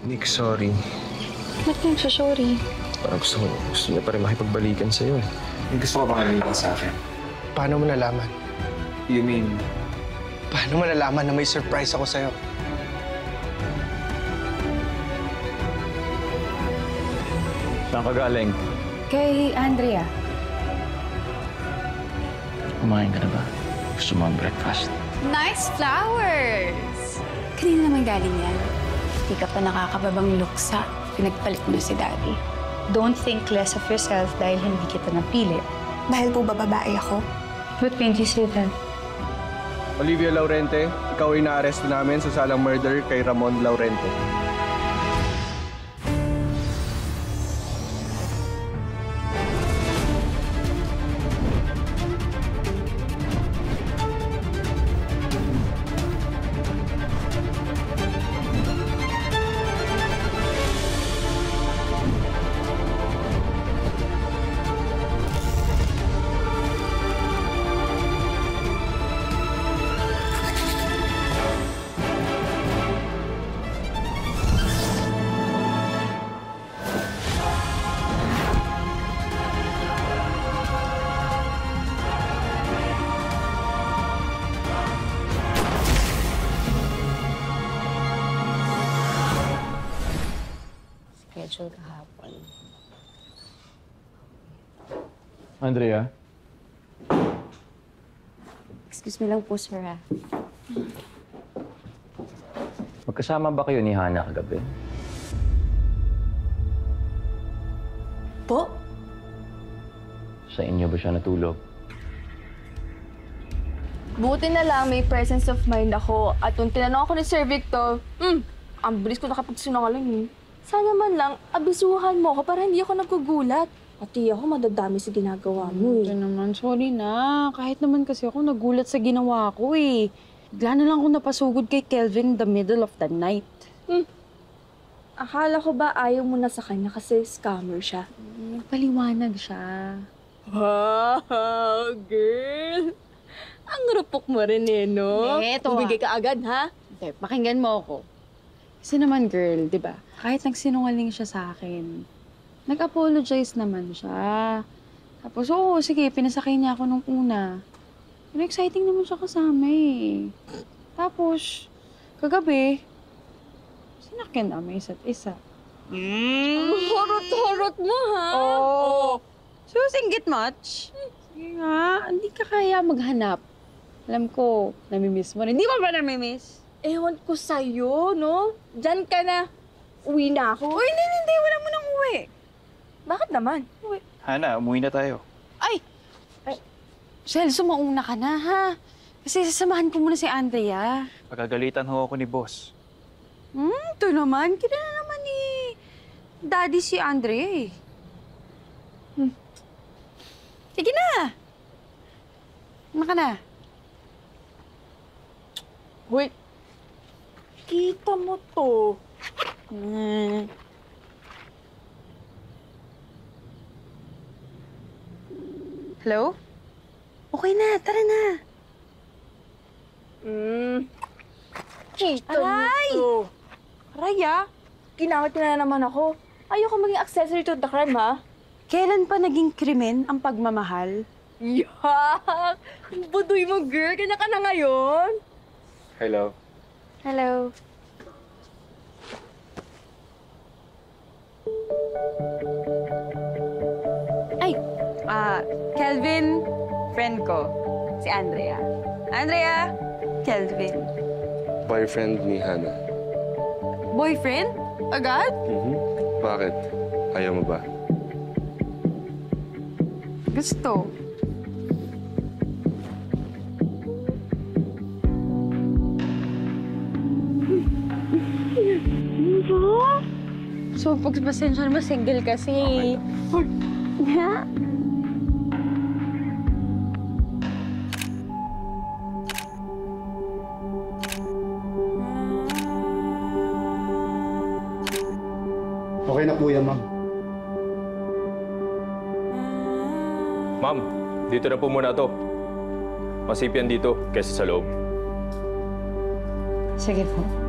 Nick, sorry. Ba't ka nagsasorry? Parang gusto niya pa rin makipagbalikan sa'yo eh. Gusto ko bang aminin sa akin? Paano mo nalaman? You mean, Paano mo nalaman na may surprise ako sa'yo? Saan ka galing? Kay Andrea. Kumain ka na ba? Gusto mo ang breakfast? Nice flowers! Kanina naman galing yan. Hindi ka pa nakakababang luksa. Pinagpalit mo na si Daddy. Don't think less of yourself dahil hindi kita napili. Dahil po ba babae ako? What made you say that? Olivia Laurente, ikaw ay naaresto namin sa salang murder kay Ramon Laurente. Schedule kahapon. Andrea? Excuse me lang po, sir, ha? Magkasama ba kayo ni Hana kagabi? Po? Sa inyo ba siya natulog? Buti na lang may presence of mind ako. At nung tinanong ako ni Sir Victor, ang bilis ko nakapagsinungaling eh. Sana man lang, abisuhan mo ako para hindi ako nagugulat. Pati ako madadami sa ginagawa mo eh. Ito naman, sorry na. Kahit naman kasi ako nagulat sa ginawa ko eh. Bigla na lang ako napasugod kay Kelvin in the middle of the night. Akala ko ba ayaw mo na sa kanya kasi scammer siya? Nagpaliwanag siya. Wow, girl! Ang rupok mo rin eh, no? Eto Bumigay ka agad, ha? Hindi, pakinggan mo ako. Kasi naman, girl, di ba? Kahit nagsinungaling siya sa akin, nag-apologize naman siya. Tapos, oo, sige, pinasakay niya ako nung una. Pero exciting naman siya kasama eh. Tapos, kagabi, sinakyan namin isa't isa. Ang horot-horot mo, ha? Oo. So, singgit much? Sige nga, hindi ka kaya maghanap. Alam ko, namimiss mo rin. Di mo ba namimiss? Ewan ko sa'yo, no? Diyan ka na. Uwi na ako. Uy, hindi. Wala mo nang uwi. Bakit naman? Hana, umuwi na tayo. Ay! Celso, mauna ka na, ha? Kasi sasamahan ko muna si Andrea. Pagkagalitan ho ako ni boss. Ito naman. Kilala naman ni Daddy si Andrea eh. Sige na! Ano ka na? Wait. Kita mo to. Hello? Okay na, tara na. Kita mo to. Raya, Ginamit na naman ako. Ayoko maging accessory to the crime, ha? kailan pa naging krimen ang pagmamahal? Yak! Budoy mo, girl. Kanya ka na ngayon. Hello. Hello. Ay, Kelvin, friend ko, si Andrea. Andrea, Kelvin. Boyfriend ni Hana. Boyfriend? Agad? Bakit? Ayaw mo ba? Gusto. So, pagpasensya naman, single kasi. Nga. okay na po yan, ma'am. Ma'am, dito na po muna to. Masipyan dito kaysa sa loob. Sige po.